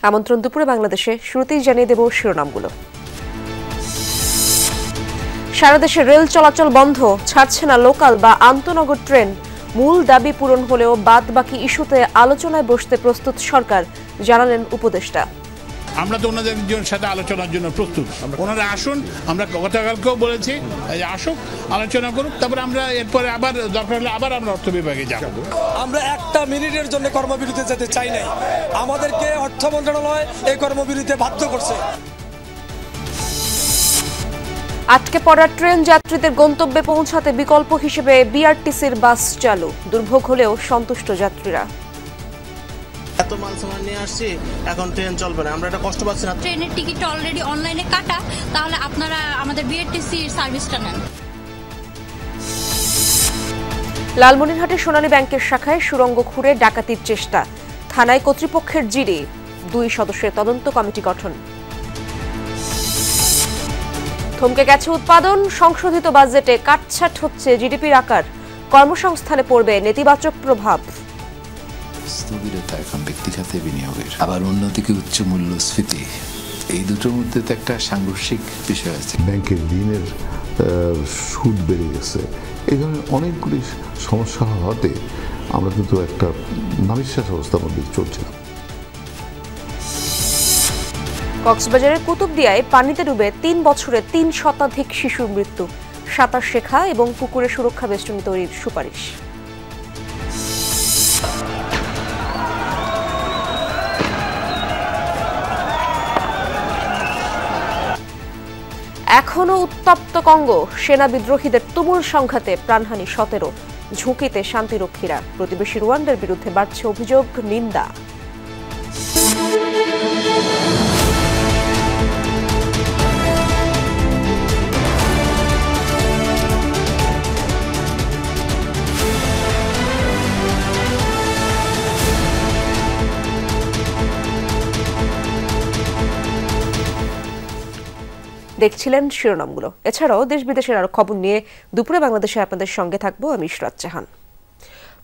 আমন্ত্রণ দুপুরে বাংলাদেশে। শুরুতেই জানিয়ে দেব শিরোনামগুলো। সারা দেশে রেল চলাচল বন্ধ, ছাড়ছে না লোকাল বা আন্তনগর ট্রেন। মূল দাবি পূরণ হলেও বাদ বাকি ইস্যুতে আলোচনায় বসতে প্রস্তুত সরকার, জানালেন উপদেষ্টা। আমরা তো ওনাদের সাথে আলোচনার জন্য প্রস্তুত। ওনারা আসুন, আমরা গতকালকেও বলেছি আসুক, আলোচনা করুক, তারপরে আমরা এরপরে আবার দরকার হলে আবার আমরা অর্থ বিভাগে যাব। আমরা একটা মিনিটের জন্য কর্মবিরতিতে যেতে চাই নাই, আমাদেরকে অর্থ মন্ত্রণালয় এই কর্মবিরতিতে বাধ্য করছে। আটকে পড়া ট্রেন যাত্রীদের গন্তব্যে পৌঁছাতে বিকল্প হিসেবে বিআরটিসির বাস চালু। দুর্ভোগ হলেও সন্তুষ্ট যাত্রীরা। এত মাল সামান নিয়ে আসছি, এখন ট্রেন চলবে না, আমরা এটা কষ্ট পাচ্ছি না। ট্রেনের টিকিট অলরেডি অনলাইনে কাটা, তাহলে আপনারা আমাদের বিআরটিসির সার্ভিসটা নেন। লালমনিরহাটের সোনালী ব্যাংকের শাখায় সুড়ঙ্গ খুঁড়ে ডাকাতির চেষ্টা। থানায় কর্তৃপক্ষের জিডি, 2 সদস্যের তদন্ত কমিটি গঠন। থমকে গেছে উৎপাদন, সংশোধিত বাজেটে কাটছাট হচ্ছে জিডিপির আকার। কর্মসংস্থানে পড়বে নেতিবাচক প্রভাব। স্থবিরতা এখন ব্যক্তি খাতে বিনিয়োগের, আবার অন্যদিকে উচ্চ মূল্যস্ফীতি, এই দুটোর মধ্যে তো একটা সাংঘর্ষিক বিষয় আছে। ব্যাংকের ঋণের সুদ বেড়ে গেছে, এই ধরনের অনেকগুলি সমস্যা হতে আমরা কিন্তু একটা নাবিশ্বাস অবস্থার মধ্যে চলছিলাম। কক্সবাজারের কুতুবদিয়ায় পানিতে ডুবে 3 বছরে 3 শতাধিক শিশুর মৃত্যু। সাঁতার শেখা এবং পুকুরে সুরক্ষা বেষ্টনী তৈরির সুপারিশ। এখনো উত্তপ্ত কঙ্গো, সেনা বিদ্রোহীদের তুমুল সংঘাতে প্রাণহানি 17, ঝুঁকিতে শান্তিরক্ষীরা। প্রতিবেশী রুয়ান্ডার বিরুদ্ধে বাড়ছে অভিযোগ, নিন্দা। দেখছিলেন শিরোনামগুলো। এছাড়াও দেশ বিদেশের আরো খবর নিয়ে দুপুরে বাংলাদেশে আপনাদের সঙ্গে থাকবো আমি ইশরাত জাহান।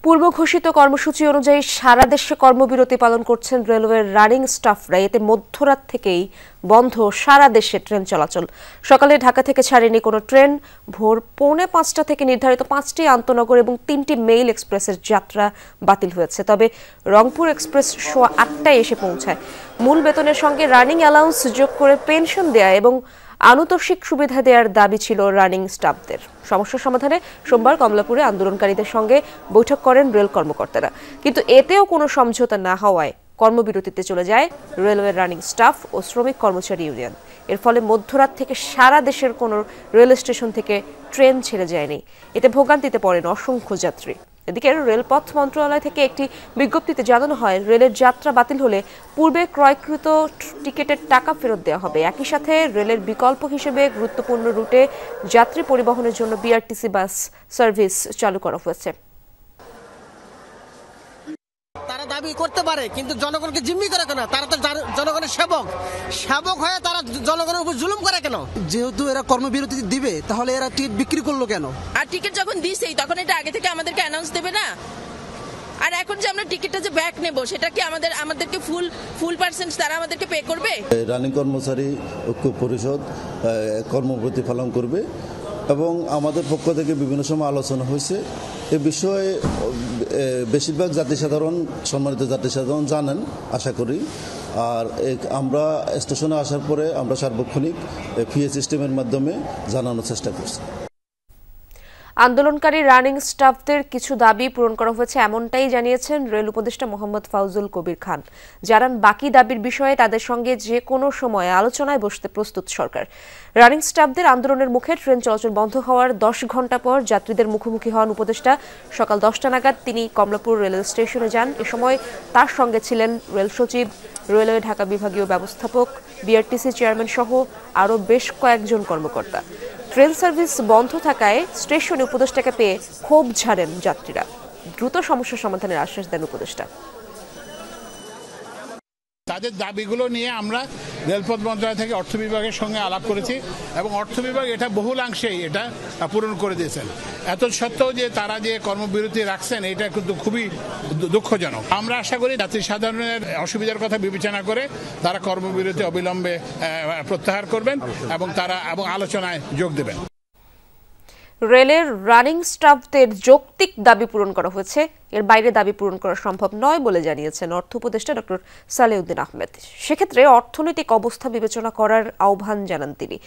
পূর্ব ঘোষিত কর্মসূচি অনুযায়ী সারা দেশে কর্মবিরতি পালন করছেন রেলওয়ের রানিং স্টাফরা। এতে মধ্যরাত থেকেই বন্ধ সারা দেশে ট্রেন চলাচল। সকালে ঢাকা থেকে ছাড়েনি কোনো ট্রেন। ভোর 4:45 থেকে নির্ধারিত 5টি আন্তনগর এবং 3টি মেইল এক্সপ্রেসের যাত্রা বাতিল হয়েছে। তবে রংপুর এক্সপ্রেস 8:15 এসে পৌঁছায়। মূল বেতনের সঙ্গে রানিং অ্যালাউন্স যোগ করে পেনশন দেয়া এবং আনুতোষিক সুবিধা দেওয়ার দাবি ছিল রানিং স্টাফদের। সমস্যা সমাধানে সোমবার কমলাপুরে আন্দোলনকারীদের সঙ্গে বৈঠক করেন রেল কর্মকর্তারা, কিন্তু এতেও কোনো সমঝোতা না হওয়ায় কর্মবিরতিতে চলে যায় রেলওয়ের রানিং স্টাফ ও শ্রমিক কর্মচারী ইউনিয়ন। এর ফলে মধ্যরাত থেকে সারা দেশের কোনো রেল স্টেশন থেকে ট্রেন ছেড়ে যায়নি। এতে ভোগান্তিতে পড়েন অসংখ্য যাত্রী। এদিকে রেলপথ মন্ত্রণালয় থেকে একটি বিজ্ঞপ্তিতে জানানো হয়, রেলের যাত্রা বাতিল হলে পূর্বে ক্রয়কৃত টিকিটের টাকা ফেরত দেওয়া হবে। একই সাথে রেলের বিকল্প হিসেবে গুরুত্বপূর্ণ রুটে যাত্রী পরিবহনের জন্য বিআরটিসি বাস সার্ভিস চালু করা হয়েছে। তারা দাবি করতে পারে, কিন্তু জনগণকে জিম্মি করে কেন? তারা তো জনগণের সেবক হয়ে তারা জনগণের উপর জুলুম করে কেন? যেহেতু এরা কর্মবিরতি দিবে, তাহলে এরা টিকিট বিক্রি করলো কেন? আর টিকিট যখন দিছেই তখন এটা আগে থেকে আমাদেরকে অ্যানাউন্স দেবে না? আর এখন যে আমরা টিকিটটা যে ব্যাক নেব, সেটা কি আমাদেরকে ফুল পার্সেন্ট তারা আমাদেরকে পে করবে? রানিং কর্মচারী ঐক্য পরিষদ কর্মবিরতি পালন করবে এবং আমাদের পক্ষ থেকে বিভিন্ন সময় আলোচনা হয়েছে। এ বিষয়ে বেশিরভাগ সম্মানিত জাতি সাধারণ জানেন আশা করি। আর আমরা স্টেশনে আসার পরে আমরা সার্বক্ষণিক পিএ সিস্টেমের মাধ্যমে জানানোর চেষ্টা করছি। আন্দোলনকারী রানিং স্টাফদের কিছু দাবি পূরণ করা হয়েছে, এমনটাই জানিয়েছেন রেল উপদেষ্টা মোহাম্মদ ফাউজুল কবির খান। জানান, বাকি দাবির বিষয়ে তাদের সঙ্গে যে কোনো সময় আলোচনায় বসতে প্রস্তুত সরকার। রানিং স্টাফদের আন্দোলনের মুখে ট্রেন চলাচল বন্ধ হওয়ার 10 ঘণ্টা পর যাত্রীদের মুখোমুখি হন উপদেষ্টা। সকাল 10টা নাগাদ তিনি কমলাপুর রেল স্টেশনে যান। এ সময় তার সঙ্গে ছিলেন রেল সচিব, রেলওয়ে ঢাকা বিভাগীয় ব্যবস্থাপক, বিআরটিসি চেয়ারম্যান সহ আরও বেশ কয়েকজন কর্মকর্তা। ট্রেন সার্ভিস বন্ধ থাকায় স্টেশনে উপদেষ্টাকে পেয়ে ক্ষোভ ঝাড়েন যাত্রীরা। দ্রুত সমস্যা সমাধানের আশ্বাস দেন উপদেষ্টা। তাদের দাবিগুলো নিয়ে আমরা রেলপথ মন্ত্রণালয় থেকে অর্থ বিভাগের সঙ্গে আলাপ করেছি এবং অর্থ বিভাগ এটা বহুলাংশেই এটা পূরণ করে দিয়েছেন। এত সত্ত্বেও যে তারা যে কর্মবিরতি রাখছেন এটা কিন্তু খুবই দুঃখজনক। আমরা আশা করি যাত্রী সাধারণের অসুবিধার কথা বিবেচনা করে তারা কর্মবিরতি অবিলম্বে প্রত্যাহার করবেন এবং তারা আলোচনায় যোগ দেবেন। রেলের রানিং স্টাফদের যৌক্তিক দাবি পূরণ করা হয়েছে, এর বাইরে দাবি পূরণ করা সম্ভব নয় বলে জানিয়েছেন অর্থ উপদেষ্টা ডক্টর সালেউদ্দিন আহমেদ। সেক্ষেত্রে অর্থনৈতিক অবস্থা বিবেচনা করার আহ্বান জানান তিনি।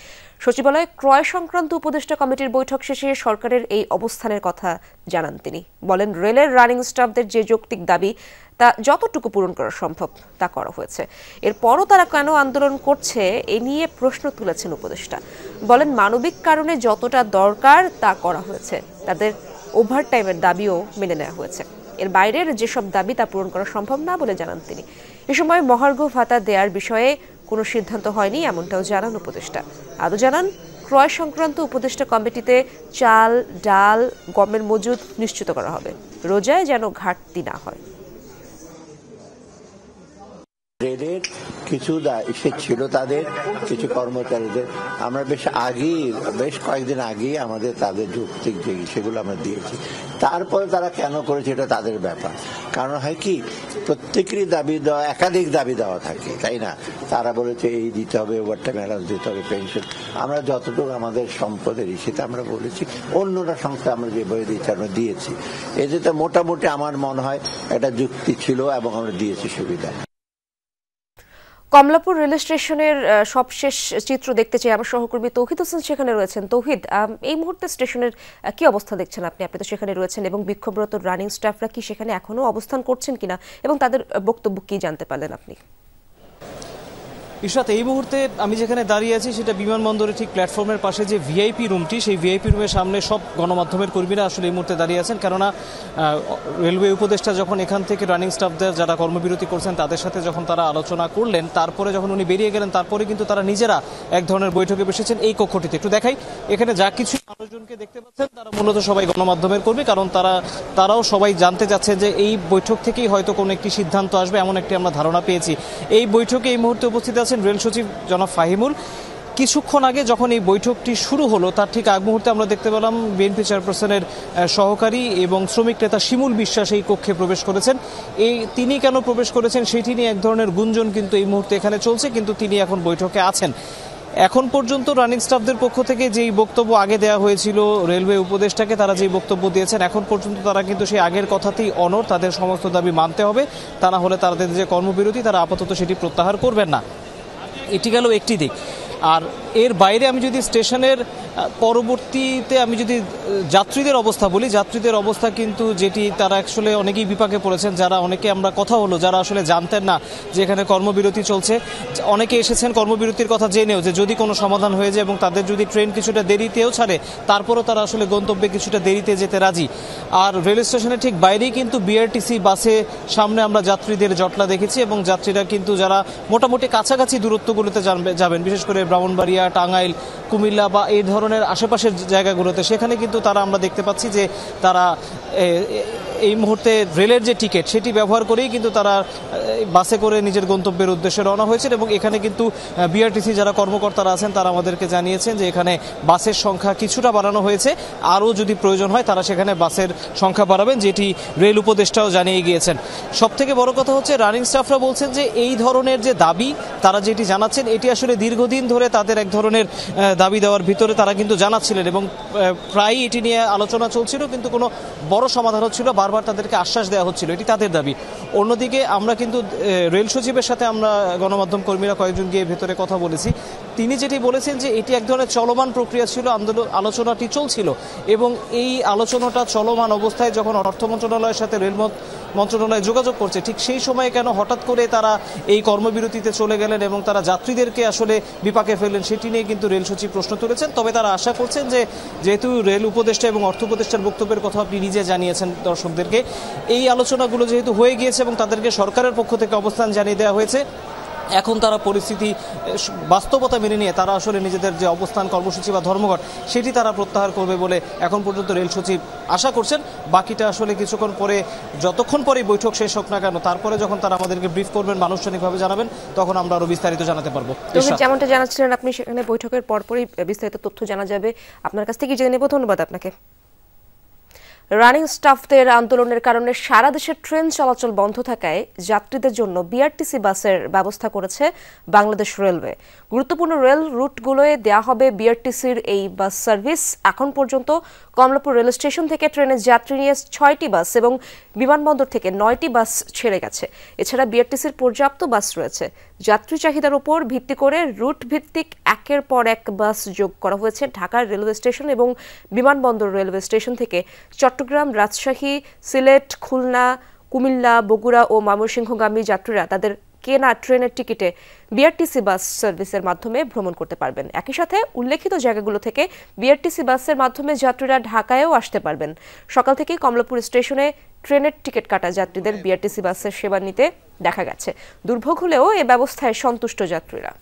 সচিবালয়ে ক্রয় সংক্রান্ত উপদেষ্টা কমিটির বৈঠক শেষে সরকারের এই অবস্থানের কথা জানান তিনি। বলেন, রেলের রানিং স্টাফদের যে যৌক্তিক দাবি তা যতটুকু পূরণ করা সম্ভব তা করা হয়েছে। এরপরও তারা কেন আন্দোলন করছে এ নিয়ে প্রশ্ন তুলেছেন উপদেষ্টা। বলেন, মানবিক কারণে যতটা দরকার তা করা হয়েছে, তাদের ওভারটাইমের দাবিও মেনে নেওয়া হয়েছে। এর বাইরের যেসব দাবি তা পূরণ করা সম্ভব না বলে জানান তিনি। এ সময় মহার্ঘ ভাতা দেওয়ার বিষয়ে কোনো সিদ্ধান্ত হয়নি এমনটাও জানান উপদেষ্টা। আরও জানান, ক্রয় সংক্রান্ত উপদেষ্টা কমিটিতে চাল, ডাল, গমের মজুদ নিশ্চিত করা হবে, রোজায় যেন ঘাটতি না হয়। রেলের কিছু ইস্যু ছিল, তাদের কিছু কর্মচারীদের আমরা বেশ কয়েকদিন আগেই আমাদের তাদের যৌক্তিক যে সেগুলো আমরা দিয়েছি। তারপরে তারা কেন করেছে এটা তাদের ব্যাপার। কারণ হয় কি, প্রত্যেকেরই দাবি দেওয়া, একাধিক দাবি দেওয়া থাকে, তাই না? তারা বলেছে এই দিতে হবে, ওভারটাইম অ্যালাউন্স দিতে হবে, পেনশন। আমরা যতটুকু আমাদের সম্পদের সেটা আমরা বলেছি, অন্যরা সংস্থা আমরা যে বই দিয়েছি আমরা দিয়েছি। এতে মোটামুটি আমার মনে হয় একটা যুক্তি ছিল এবং আমরা দিয়েছি সুবিধা। কমলাপুর রেল স্টেশনের সবশেষ চিত্র দেখতে চাই, আমার সহকর্মী তৌহিদ হোসেন সেখানে রয়েছেন। তৌহিদ, এই মুহূর্তে স্টেশনের কি অবস্থা দেখছেন আপনি? আপনি তো সেখানে রয়েছেন, এবং বিক্ষোভরত রানিং স্টাফরা কি সেখানে এখনো অবস্থান করছেন কিনা এবং তাদের বক্তব্য কি জানতে পারলেন আপনি? ইশরাত, এই মুহূর্তে আমি যেখানে দাঁড়িয়ে আছি সেটা বিমানবন্দরের ঠিক প্ল্যাটফর্মের পাশে যে ভিআইপি রুমটি, সেই ভিআইপি রুমের সামনে সব গণমাধ্যমের কর্মীরা আসলে এই মুহূর্তে দাঁড়িয়ে আছেন। কেননা রেলওয়ে উপদেষ্টা যখন এখান থেকে রানিং স্টাফদের যারা কর্মবিরতি করছেন তাদের সাথে যখন তারা আলোচনা করলেন, তারপরে যখন উনি বেরিয়ে গেলেন, তারপরে কিন্তু তারা নিজেরা এক ধরনের বৈঠকে বসেছেন এই কক্ষটিতে। একটু দেখাই, এখানে যা কিছু মানুষজনকে দেখতে পাচ্ছেন তারা মূলত সবাই গণমাধ্যমের কর্মী, কারণ তারাও সবাই জানতে যাচ্ছে যে এই বৈঠক থেকেই হয়তো কোনো একটি সিদ্ধান্ত আসবে, এমন একটি আমরা ধারণা পেয়েছি। এই বৈঠকে এই মুহূর্তে উপস্থিত আছেন রেল সচিব জনাব ফাহিমুল। কিছুক্ষণ আগে যখন এই বৈঠকটি শুরু হলো তার ঠিক আগ মুহূর্তে আমরা দেখতে পেলাম বিএনপি চেয়ারপারসনের সহকারী এবং শ্রমিক নেতা শিমুল বিশ্বাস এই কক্ষে প্রবেশ করেছেন। তিনি কেন প্রবেশ করেছেন সেটি নিয়ে এক ধরনের গুঞ্জন কিন্তু এই মুহূর্তে এখানে চলছে, কিন্তু তিনি এখন বৈঠকে আছেন। এখন পর্যন্ত রানিং স্টাফদের পক্ষ থেকে যেই বক্তব্য আগে দেওয়া হয়েছিল রেলওয়ে উপদেষ্টাকে, তারা যেই বক্তব্য দিয়েছেন এখন পর্যন্ত তারা কিন্তু সেই আগের কথাতেই অনড়। তাদের সমস্ত দাবি মানতে হবে, তা না হলে তাদের যে কর্মবিরতি তারা আপাতত সেটি প্রত্যাহার করবেন না। এটি গেল একটি দিক। আর এর বাইরে আমি যদি স্টেশনের পরবর্তীতে আমি যদি যাত্রীদের অবস্থা বলি, যাত্রীদের অবস্থা কিন্তু যেটি তারা আসলে অনেকেই বিপাকে পড়েছেন। যারা অনেকে আমরা কথা হলো যারা আসলে জানতেন না যে এখানে কর্মবিরতি চলছে, অনেকে এসেছেন কর্মবিরতির কথা জেনেও যে যদি কোনো সমাধান হয়ে যায় এবং তাদের যদি ট্রেন কিছুটা দেরিতেও ছাড়ে তারপরও তারা আসলে গন্তব্যে কিছুটা দেরিতে যেতে রাজি। আর রেল স্টেশনের ঠিক বাইরেই কিন্তু বিআরটিসি বাসে সামনে আমরা যাত্রীদের জটলা দেখেছি, এবং যাত্রীরা কিন্তু যারা মোটামুটি কাছাকাছি দূরত্বগুলোতে যাবেন, বিশেষ করে ব্রাহ্মণবাড়িয়া, টাঙ্গাইল, কুমিল্লা বা এই ধরনের আশেপাশের জায়গাগুলোতে, সেখানে কিন্তু তারা আমরা দেখতে পাচ্ছি যে তারা এই মুহূর্তে রেলের যে টিকিট সেটি ব্যবহার করেই কিন্তু তারা বাসে করে নিজের গন্তব্যের উদ্দেশ্যে রওনা হয়েছেন। এবং এখানে কিন্তু বিআরটিসি যারা কর্মকর্তারা আছেন তারা আমাদেরকে জানিয়েছেন যে এখানে বাসের সংখ্যা কিছুটা বাড়ানো হয়েছে, আরও যদি প্রয়োজন হয় তারা সেখানে বাসের সংখ্যা বাড়াবেন, যেটি রেল উপদেষ্টাও জানিয়ে গিয়েছেন। সবথেকে বড় কথা হচ্ছে রানিং স্টাফরা বলছেন যে এই ধরনের যে দাবি তারা যেটি জানাচ্ছেন এটি আসলে দীর্ঘদিন ধরে তাদের এক ধরনের দাবি দেওয়ার ভিতরে তারা কিন্তু জানাচ্ছিলেন, এবং প্রায়ই এটি নিয়ে আলোচনা চলছিল, কিন্তু কোনো বড় সমাধান হচ্ছিল, বারবার তাদেরকে আশ্বাস দেওয়া হচ্ছিল, এটি তাদের দাবি। অন্যদিকে আমরা কিন্তু রেল সচিবের সাথে আমরা গণমাধ্যম কর্মীরা কয়েকজন গিয়ে ভেতরে কথা বলেছি। তিনি যেটি বলেছেন যে এটি এক ধরনের চলমান প্রক্রিয়া ছিল, আলোচনাটি চলছিল, এবং এই আলোচনাটা চলমান অবস্থায় যখন অর্থ মন্ত্রণালয়ের সাথে রেল মন্ত্রণালয় যোগাযোগ করছে, ঠিক সেই সময়ে কেন হঠাৎ করে তারা এই কর্মবিরতিতে চলে গেলেন এবং তারা যাত্রীদেরকে আসলে বিপাকে ফেললেন সেটি নিয়ে কিন্তু রেল সচিব প্রশ্ন তুলেছেন। তবে তারা আশা করছেন যে যেহেতু রেল উপদেষ্টা এবং অর্থ উপদেষ্টার বক্তব্যের কথা আপনি নিজে জানিয়েছেন দর্শকদেরকে, এই আলোচনাগুলো যেহেতু হয়ে গিয়েছে এবং তাদেরকে সরকারের পক্ষ থেকে অবস্থান জানিয়ে দেওয়া হয়েছে, এখন তারা পরিস্থিতি বাস্তবতা মেনে নিয়ে তারা আসলে নিজেদের যে অবস্থান কর্মসূচি বা ধর্মঘট সেটি তারা প্রত্যাহার করবে বলে এখন পর্যন্ত রেল সচিব আশা করছেন। বাকিটা আসলে কিছুক্ষণ পরে, যতক্ষণ পরে বৈঠক শেষ হোক না কেন, তারপরে যখন তারা আমাদেরকে ব্রিফ করবেন, আনুষ্ঠানিকভাবে জানাবেন, তখন আমরা আরো বিস্তারিত জানাতে পারবো। যেমনটা জানাচ্ছিলেন আপনি, সেখানে বৈঠকের পরপরই বিস্তারিত তথ্য জানা যাবে। আপনার কাছ থেকে জেনে নেব। ধন্যবাদ আপনাকে। রানিং স্টাফদের আন্দোলনের কারণে সারা দেশে ট্রেন চলাচল বন্ধ থাকায় যাত্রীদের জন্য বিআরটিসি বাসের ব্যবস্থা করেছে বাংলাদেশ রেলওয়ে। গুরুত্বপূর্ণ রেল রুটগুলোয় দেয়া হবে বিআরটিসির এই বাস সার্ভিস। এখন পর্যন্ত কমলাপুর রেল স্টেশন থেকে ট্রেনের যাত্রী নিয়ে 6টি বাস এবং বিমানবন্দর থেকে 9টি বাস ছেড়ে গেছে। এছাড়া বিআরটিসির পর্যাপ্ত বাস রয়েছে। যাত্রী চাহিদার উপর ভিত্তি করে রুট ভিত্তিক একের পর এক বাস যোগ করা হয়েছে। ঢাকার রেলওয়ে স্টেশন এবং বিমানবন্দর রেলওয়ে স্টেশন থেকে চট্টগ্রাম, রাজশাহী, সিলেট, খুলনা, কুমিল্লা, বগুড়া ও ময়মনসিংহগামী যাত্রীরা তাদের কেনা ট্রেনের টিকিটে বিআরটিসি বাস সার্ভিসের মাধ্যমে ভ্রমণ করতে পারবেন। একই সাথে উল্লেখিত জায়গাগুলো থেকে বিআরটিসি বাসের মাধ্যমে যাত্রীরা ঢাকায়ও আসতে পারবেন। সকাল থেকে কমলাপুর স্টেশনে ট্রেনের টিকিট কাটা যাত্রীদের বিআরটিসি বাসের সেবা নিতে দেখা গেছে। দুর্ভোগ হলেও এ ব্যবস্থায় সন্তুষ্ট যাত্রীরা।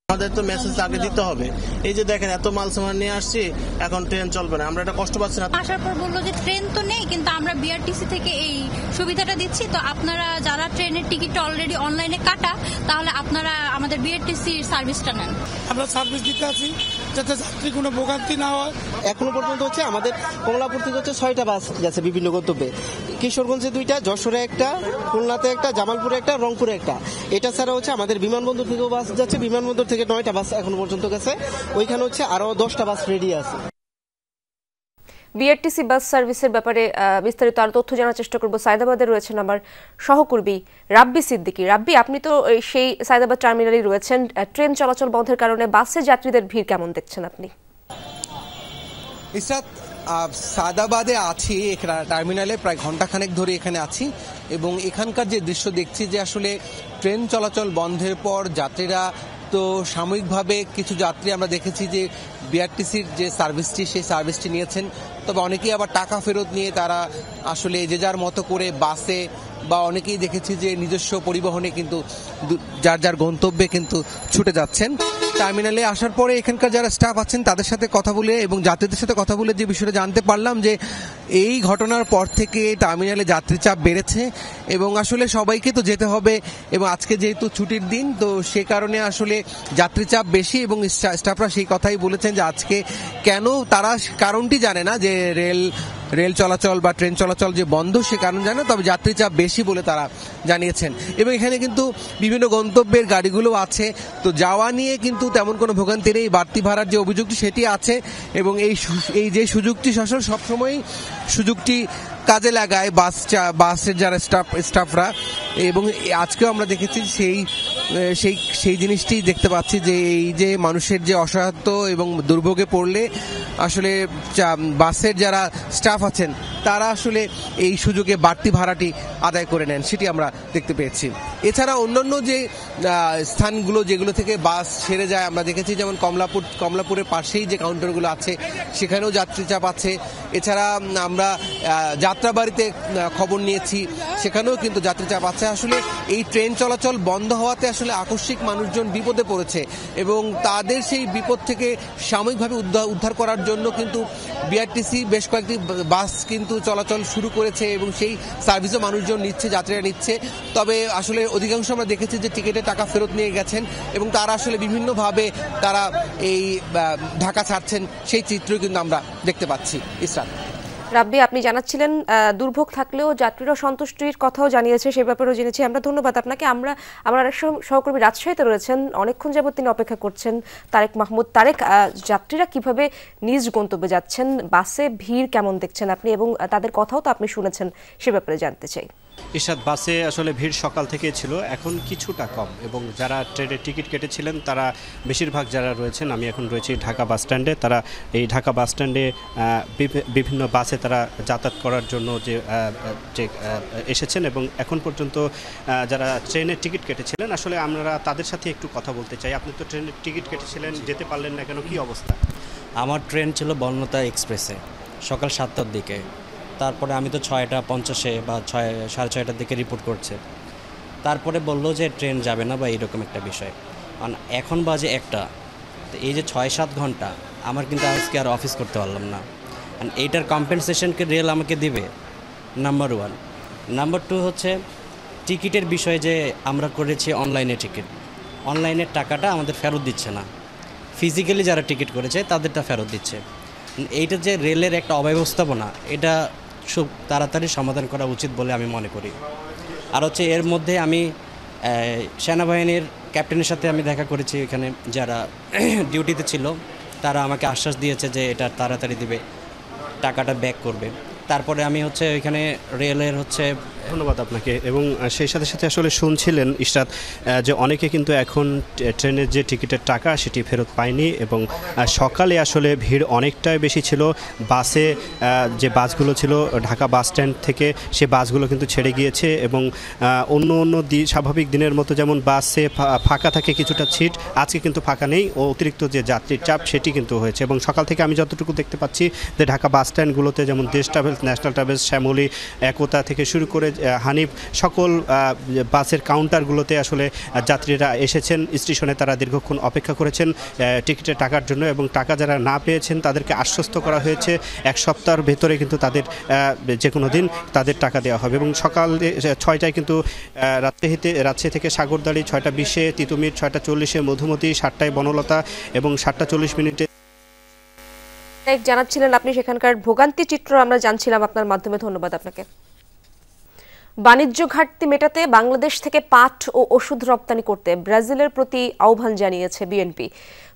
আমাদের তো মেসেজ আগে দিতে হবে। এই যে দেখেন এত মাল সামান নিয়ে আসছি, এখন ট্রেন চলবে না, আমরা এটা কষ্ট পাচ্ছি না। আসার পর বললো যে ট্রেন তো নেই, কিন্তু আমরা বিআরটিসি থেকে এই সুবিধাটা দিচ্ছি, তো আপনারা যারা ট্রেনের টিকিটটা অলরেডি অনলাইনে কাটা, তাহলে আপনারা আমাদের বিআরটিসির সার্ভিসটা নেন। আমরা সার্ভিস দিতে আছি যাতে যাত্রী কোনো ভোগান্তি না হয়। এখনো পর্যন্ত হচ্ছে আমাদের কমলাপুর থেকে হচ্ছে 6টা বাস গেছে বিভিন্ন গন্তব্যে। কিশোরগঞ্জে 2টা, যশোরে একটা, খুলনাতে একটা, জামালপুরে একটা, রংপুরে একটা। এটা ছাড়া হচ্ছে আমাদের বিমানবন্দর থেকেও বাস যাচ্ছে। বিমানবন্দর থেকে 9টা বাস এখনো পর্যন্ত গেছে। ওইখানে হচ্ছে আরো 10টা বাস রেডি আছে। বিআরটিসি বাস সার্ভিসের ব্যাপারে বিস্তারিত আরো তথ্য জানার চেষ্টা করব। সায়দাবাদে রয়েছেন আমার সহকর্মী রাব্বি সিদ্দিকী। রাব্বি, আপনি তো সেই সায়দাবাদ টার্মিনালে রয়েছেন। ট্রেন চলাচল বন্ধের কারণে বাসে যাত্রীদের ভিড় কেমন দেখছেন আপনি? ইসরাত, সায়দাবাদে আছি, টার্মিনালে প্রায় ঘন্টাখানেক ধরে এখানে আছি এবং এখানকার যে দৃশ্য দেখছি যে আসলে ট্রেন চলাচল বন্ধের পর যাত্রীরা তো সাময়িকভাবে কিছু যাত্রী আমরা দেখেছি যে বিআরটিসির যে সার্ভিসটি সেই সার্ভিসটি নিয়েছেন, তবে অনেকেই আবার টাকা ফেরত নিয়ে তারা আসলে যে যার মতো করে বাসে বা অনেকেই দেখেছি যে নিজস্ব পরিবহনে কিন্তু যার যার গন্তব্যে কিন্তু ছুটে যাচ্ছেন। টার্মিনালে আসার পরে এখানকার যারা স্টাফ আছেন তাদের সাথে কথা বলে এবং যাত্রীদের সাথে কথা বলে যে বিষয়টা জানতে পারলাম যে এই ঘটনার পর থেকে টার্মিনালে যাত্রী চাপ বেড়েছে এবং আসলে সবাইকে তো যেতে হবে এবং আজকে যেহেতু ছুটির দিন, তো সে কারণে আসলে যাত্রী চাপ বেশি এবং স্টাফরা সেই কথাই বলেছেন যে আজকে কেন তারা কারণটি জানে না যে রেল চলাচল বা ট্রেন চলাচল যে বন্ধ সে কারণ জানে, তবে যাত্রী চাপ বেশি বলে তারা জানিয়েছেন। এবং এখানে কিন্তু বিভিন্ন গন্তব্যের গাড়িগুলো আছে, তো যাওয়া নিয়ে কিন্তু তেমন কোনো ভোগান্তি নেই। বাড়তি ভাড়ার যে অভিযোগটি সেটি আছে এবং এই যে সুযোগটি সবসময় সুযোগটি কাজে লাগায় বাসের যারা স্টাফরা এবং আজকেও আমরা দেখেছি সেই জিনিসটি দেখতে পাচ্ছি যে এই যে মানুষের যে অসহায়ত্ব এবং দুর্ভোগে পড়লে আসলে বাসের যারা স্টাফ আছেন তারা আসলে এই সুযোগে বাড়তি ভাড়াটি আদায় করে নেন, সেটি আমরা দেখতে পেয়েছি। এছাড়া অন্যান্য যে স্থানগুলো যেগুলো থেকে বাস ছেড়ে যায় আমরা দেখেছি, যেমন কমলাপুরের পাশেই যে কাউন্টারগুলো আছে সেখানেও যাত্রী চাপ আছে। এছাড়া আমরা যাত্রাবাড়িতে খবর নিয়েছি, সেখানেও কিন্তু যাত্রী চাপ আছে। আসলে এই ট্রেন চলাচল বন্ধ হওয়াতে আসলে আকস্মিক মানুষজন বিপদে পড়েছে এবং তাদের সেই বিপদ থেকে সাময়িকভাবে উদ্ধার করার জন্য কিন্তু বিআরটিসি বেশ কয়েকটি বাস কিন্তু চলাচল শুরু করেছে এবং সেই সার্ভিসও মানুষজন নিচ্ছে, যাত্রীরা নিচ্ছে। তবে আসলে অধিকাংশ আমরা দেখেছি যে টিকিটের টাকা ফেরত নিয়ে গেছেন এবং তারা আসলে বিভিন্নভাবে তারা এই ঢাকা ছাড়ছেন, সেই চিত্রই কিন্তু আমরা দেখতে পাচ্ছি। ইসরাত, রাব্বি, আপনি জানাচ্ছিলেন দুর্ভোগ থাকলেও যাত্রীরা সন্তুষ্টির কথাও জানিয়েছে, সে ব্যাপারেও জেনেছি আমরা। ধন্যবাদ আপনাকে। আমার আরেক সহকর্মী রাজশাহীতে রয়েছেন, অনেকক্ষণ যাবত তিনি অপেক্ষা করছেন, তারেক মাহমুদ। তারেক, যাত্রীরা কিভাবে নিজ গন্তব্যে যাচ্ছেন, বাসে ভিড় কেমন দেখছেন আপনি এবং তাদের কথাও তো আপনি শুনেছেন, সে ব্যাপারে জানতে চাই। ইরশাদ, বাসে আসলে ভিড় সকাল থেকে ছিল, এখন কিছুটা কম এবং যারা ট্রেনের টিকিট কেটেছিলেন তারা বেশিরভাগ যারা রয়েছেন, আমি এখন রয়েছি ঢাকা বাস স্ট্যান্ডে, তারা এই ঢাকা বাস স্ট্যান্ডে বিভিন্ন বাসে তারা যাতায়াত করার জন্য যে এসেছেন এবং এখন পর্যন্ত যারা ট্রেনের টিকিট কেটেছিলেন আসলে আমরা তাদের সাথে একটু কথা বলতে চাই। আপনি তো ট্রেনের টিকিট কেটেছিলেন, যেতে পারলেন না কেন, কি অবস্থা? আমার ট্রেন ছিল বর্ণতা এক্সপ্রেসে সকাল 7টার দিকে, তারপরে আমি তো 6:50 বা 6:30টার দিকে রিপোর্ট করছে। তারপরে বললো যে ট্রেন যাবে না বা এরকম একটা বিষয়। কারণ এখন বাজে 1টা, তো এই যে 6-7 ঘন্টা আমার কিন্তু আজকে আর অফিস করতে পারলাম না। এইটার কম্পেনসেশনকে রেল আমাকে দিবে, নাম্বার 1। নাম্বার 2 হচ্ছে টিকিটের বিষয়ে যে আমরা করেছি অনলাইনে টিকিট, অনলাইনের টাকাটা আমাদের ফেরত দিচ্ছে না, ফিজিক্যালি যারা টিকিট করেছে তাদেরটা ফেরত দিচ্ছে। এইটা যে রেলের একটা অব্যবস্থাপনা, এটা খুব তাড়াতাড়ি সমাধান করা উচিত বলে আমি মনে করি। আর হচ্ছে এর মধ্যে আমি সেনাবাহিনীর ক্যাপ্টেনের সাথে আমি দেখা করেছি, এখানে যারা ডিউটিতে ছিল তারা আমাকে আশ্বাস দিয়েছে যে এটা তাড়াতাড়ি দিবে, টাকাটা ব্যাক করবে। তারপরে আমি হচ্ছে ওইখানে রেলের হচ্ছে ধন্যবাদ আপনাকে। এবং সেই সাথে সাথে আসলে শুনছিলেন ইশরাত যে অনেকে কিন্তু এখন ট্রেনের যে টিকিটের টাকা সেটি ফেরত পায়নি, এবং সকালে আসলে ভিড় অনেকটাই বেশি ছিল। বাসে যে বাসগুলো ছিল ঢাকা বাস স্ট্যান্ড থেকে, সে বাসগুলো কিন্তু ছেড়ে গিয়েছে, এবং অন্য স্বাভাবিক দিনের মতো যেমন বাসে ফাঁকা থাকে কিছুটা সিট, আজকে কিন্তু ফাঁকা নেই, ও অতিরিক্ত যে যাত্রীর চাপ সেটি কিন্তু হয়েছে। এবং সকাল থেকে আমি যতটুকু দেখতে পাচ্ছি যে ঢাকা বাস স্ট্যান্ডগুলোতে যেমন দেশ ট্রাভেলস, ন্যাশনাল ট্রাভেলস, শ্যামলী, একতা থেকে শুরু করে হানিফ, সকল বাসের কাউন্টারগুলোতে আসলে যাত্রীরা এসেছেন স্টেশনে, তারা দীর্ঘক্ষণ অপেক্ষা করেছেন টিকিটের টাকার জন্য, এবং টাকা যারা না পেয়েছেন তাদেরকে আশ্বস্ত করা হয়েছে 1 সপ্তাহের ভেতরে কিন্তু তাদের যে কোনো দিন তাদের টাকা দেওয়া হবে। এবং সকাল 6টায় কিন্তু রাজশাহী থেকে সাগরদাড়ি, 6টা 20-এ তিতুমির, 6টা 40-এ মধুমতি, 7টায় বনলতা এবং 7টা 40 জানাচ্ছিলেন আপনি সেখানকার ভোগান্তি চিত্র আমরা জানছিলাম আপনার মাধ্যমে। ধন্যবাদ আপনাকে। বাণিজ্য ঘাটতি মেটাতে বাংলাদেশ থেকে পাট ও ওষুধ রপ্তানি করতে ব্রাজিলের প্রতি আহ্বান জানিয়েছে বিএনপি।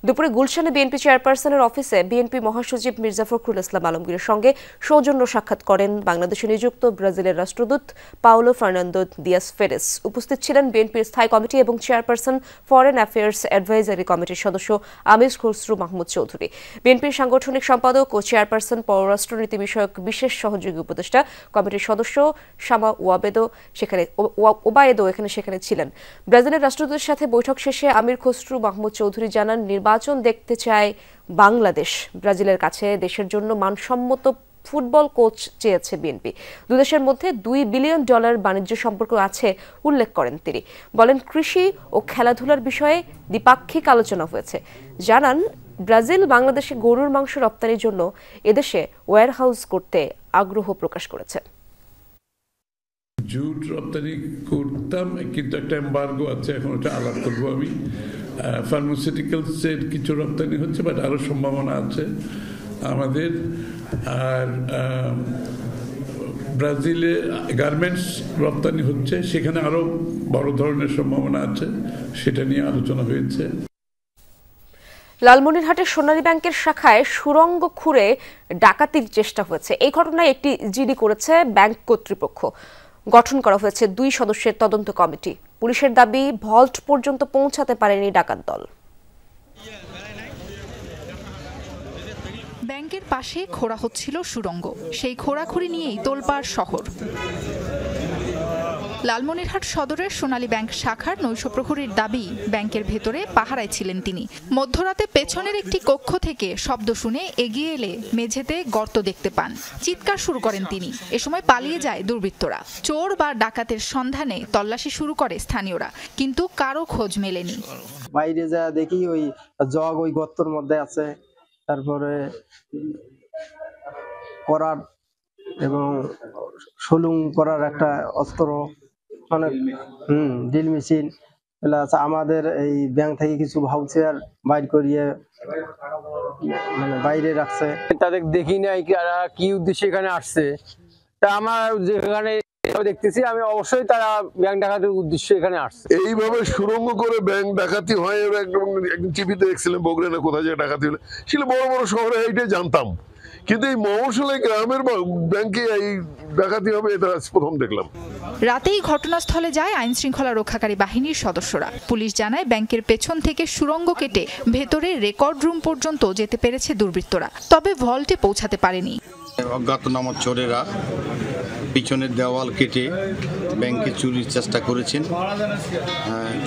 দুপুরে গুলশানে বিএনপি চেয়ারপারসনের অফিসে বিএনপি মহাসচিব মির্জা ফখরুল ইসলাম আলমগীরের সঙ্গে সৌজন্য সাক্ষাৎ করেন বাংলাদেশে নিযুক্ত ব্রাজিলের রাষ্ট্রদূত পাওলো ফার্নান্দো দিয়াস ফেরেস। উপস্থিত ছিলেন বিএনপির স্থায়ী কমিটি এবং চেয়ারপারসন ফরেন অ্যাফেয়ার্স অ্যাডভাইজারি কমিটির সদস্য আমির খসরু মাহমুদ চৌধুরী, বিএনপির সাংগঠনিক সম্পাদক ও চেয়ারপারসন পররাষ্ট্রনীতি বিষয়ক বিশেষ সহযোগী উপদেষ্টা কমিটির সদস্য শামা ওবায়েদো সেখানে ছিলেন। ব্রাজিলের রাষ্ট্রদূতের সাথে বৈঠক শেষে আমির খসরু মাহমুদ চৌধুরী জানান, নির্বাচন দেখতে চায় বাংলাদেশ। ব্রাজিলের কাছে দেশের জন্য মানসম্মত ফুটবল কোচ চেয়েছে বিএনপি। দুদেশের মধ্যে $2 বিলিয়ন বাণিজ্য সম্পর্ক আছে উল্লেখ করেন তিনি। বলেন, কৃষি ও খেলাধুলার বিষয়ে দ্বিপাক্ষিক আলোচনা হয়েছে। জানান, ব্রাজিল বাংলাদেশে গরুর মাংস রপ্তানির জন্য এদেশে ওয়্যারহাউস করতে আগ্রহ প্রকাশ করেছে। জুট রপ্তানি করতাম, কিন্তু একটা এম্বার্গো আছে, এখন ওটা আলাপ করবো আমি। ফার্মাসিউটিক্যালসের কিছু রপ্তানি হচ্ছে, বাট আরও সম্ভাবনা আছে আমাদের। আর ব্রাজিলে গার্মেন্টস রপ্তানি হচ্ছে, সেখানে আরও বড় ধরনের সম্ভাবনা আছে, সেটা নিয়ে আলোচনা হয়েছে। লালমনিরহাটের সোনালী ব্যাংকের শাখায় সুড়ঙ্গ খুঁড়ে ডাকাতির চেষ্টা হয়েছে। এই ঘটনায় একটি জিডি করেছে ব্যাংক কর্তৃপক্ষ। গঠন করা হয়েছে 2 সদস্যের তদন্ত কমিটি। পুলিশের দাবি, ভল্ট পর্যন্ত পৌঁছাতে পারেনি ডাকাত দল। ব্যাংকের পাশে খোঁড়া হচ্ছিল সুড়ঙ্গ, সেই খোঁড়াখুড়ি নিয়েই তোলপাড় শহর। লালমনিরহাট সদরের সোনালী ব্যাংক শাখার নৈশ প্রহরীর দাবি, ব্যাংকের ভেতরে পাহারায় ছিলেন তিনি। মধ্যরাতে পেছনের একটি কক্ষ থেকে শব্দ শুনে এগিয়ে এলে মেঝেতে গর্ত দেখতে পান। চিৎকার শুরু করেন তিনি। এ সময় পালিয়ে যায় দুর্বৃত্তরা। চোর বা ডাকাতের সন্ধানে তল্লাশি শুরু করে স্থানীয়রা, কিন্তু কারো খোঁজ মেলেনি। বাইরে যা দেখি ওই জগ ওই গর্তর মধ্যে আছে, তারপরে করার এবং সলুং করার একটা অস্ত্র, অনেক ড্রিল মেশিন প্লাস আমাদের এই ব্যাংক থেকে কিছু ভাউচার বাইর করিয়ে মানে বাইরে রাখছে। তাদের দেখি নাই কি উদ্দেশ্যে এখানে আসছে, তা আমার যেখানে দেখতেছি আমি অবশ্যই তারা ব্যাংক ডাকাতির উদ্দেশ্যে এখানে আসছে। এইভাবে সুড়ঙ্গ করে ব্যাংক ডাকাতি হয়, একদম টিভিতে দেখছিলাম বগুড়া কোথায় যে ডাকাতি হলো, সেটা বড় বড় শহরে এইটাই জানতাম, কিন্তু এই মফস্বলে গ্রামের ব্যাংকে এই ডাকাতি হবে এটা প্রথম দেখলাম। রাতেই ঘটনাস্থলে যায় আইন শৃঙ্খলা রক্ষাকারী বাহিনীর সদস্যরা। পুলিশ জানায়, ব্যাংকের পেছন থেকে সুড়ঙ্গ কেটে ভেতরে রেকর্ড রুম পর্যন্ত যেতে পেরেছে দুর্বৃত্তরা, তবে ভল্টে পৌঁছাতে পারেনি। অজ্ঞাতনামা চোরেরা পিছনের দেওয়াল কেটে ব্যাংকে চুরির চেষ্টা করেছেন,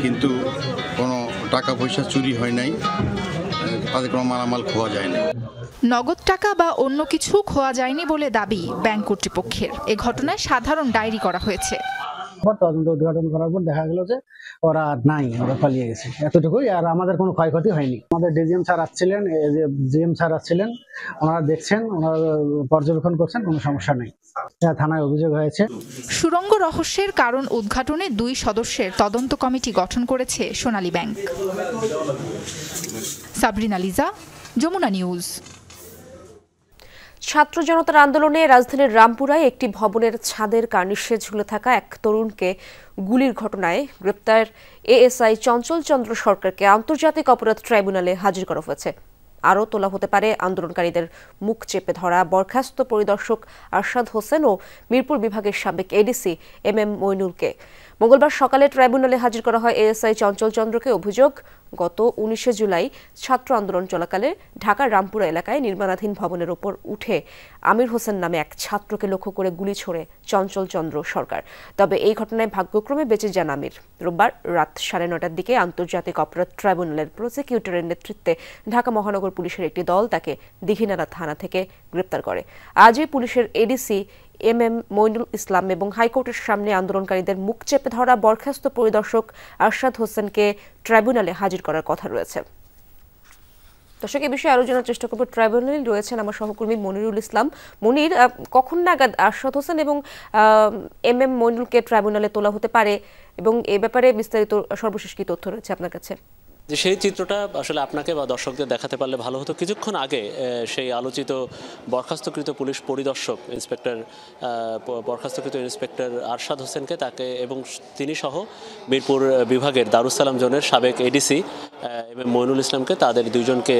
কিন্তু কোনো টাকা পয়সা চুরি হয় নাই, তাদের কোনো মালামাল খোয়া যায় না। নগদ টাকা বা অন্য কিছু খোয়া যায়নি বলে দাবি ব্যাংক কর্তৃপক্ষের। এ ঘটনায় সাধারণ ডায়েরি করা হয়েছে। তদন্ত উদ্ঘাটন করার পর দেখা গেল যে ওরা নাই, ওরা পালিয়ে গেছে, এতটুকুই। আর আমাদের কোনো ক্ষয়ক্ষতি হয়নি। আমাদের ডিজিএম স্যার আসছিলেন, জিএম স্যার আসছিলেন, ওনারা দেখছেন, ওনারা পর্যবেক্ষণ করছেন, কোনো সমস্যা নেই। থানায় অভিযোগ হয়েছে। সুড়ঙ্গ রহস্যের কারণ উদ্ঘাটনে 2 সদস্যের তদন্ত কমিটি গঠন করেছে সোনালী ব্যাংক। সাবরিনা লিজা, যমুনা নিউজ। ছাত্র জনতার আন্দোলনে রাজধানীর রামপুরায় একটি ভবনের ছাদের কার্নিশে ঝুলে থাকা এক তরুণকে গুলির ঘটনায় গ্রেপ্তার এএসআই চঞ্চল চন্দ্র সরকারকে আন্তর্জাতিক অপরাধ ট্রাইব্যুনালে হাজির করা হয়েছে। আরও তোলা হতে পারে আন্দোলনকারীদের মুখ চেপে ধরা বরখাস্ত পরিদর্শক আরশাদ হোসেন ও মিরপুর বিভাগের সাবেক এডিসি MM মইনুলকে। মঙ্গলবার সকালে ট্রাইব্যুনালে হাজির করা হয় এএসআই চঞ্চল চন্দ্রকে। অভিযোগ, গত 19 জুলাই ছাত্র আন্দোলন চলাকালে ঢাকার রামপুরা এলাকায় নির্মাণাধীন ভবনের ওপর উঠে আমির হোসেন নামে এক ছাত্রকে লক্ষ্য করে গুলি ছোড়ে চঞ্চল চন্দ্র সরকার। তবে এই ঘটনায় ভাগ্যক্রমে বেঁচে যান আমির। রোববার রাত 9:30টার দিকে আন্তর্জাতিক অপরাধ ট্রাইব্যুনালের প্রসিকিউটরের নেতৃত্বে ঢাকা মহানগর পুলিশের একটি দল তাকে দীঘিনালা থানা থেকে গ্রেপ্তার করে। আজই পুলিশের এডিসি MM মইনুল ইসলাম এবং হাইকোর্টের সামনে আন্দোলনকারীদের মুখ চেপে ধরা বরখাস্ত পরিদর্শক আরশাদ হোসেনকে ট্রাইব্যুনালে হাজির করার কথা রয়েছে। দর্শক, এই বিষয়ে আরো জানার চেষ্টা করব। ট্রাইব্যুনালে রয়েছেন আমার সহকর্মী মনিরুল ইসলাম। মনির, কখন নাগাদ আরশাদ হোসেন এবং MM মইনুলকে ট্রাইব্যুনালে তোলা হতে পারে এবং এই ব্যাপারে বিস্তারিত সর্বশেষ কি তথ্য রয়েছে আপনার কাছে? যে সেই চিত্রটা আসলে আপনাকে বা দর্শকদের দেখাতে পারলে ভালো হতো। কিছুক্ষণ আগে সেই আলোচিত বরখাস্তকৃত পুলিশ পরিদর্শক বরখাস্তকৃত ইন্সপেক্টর আরশাদ হোসেনকে তাকে এবং তিনি সহ মিরপুর বিভাগের দারুসালাম জোনের সাবেক এডিসি এবং মইনুল ইসলামকে, তাদের 2 জনকে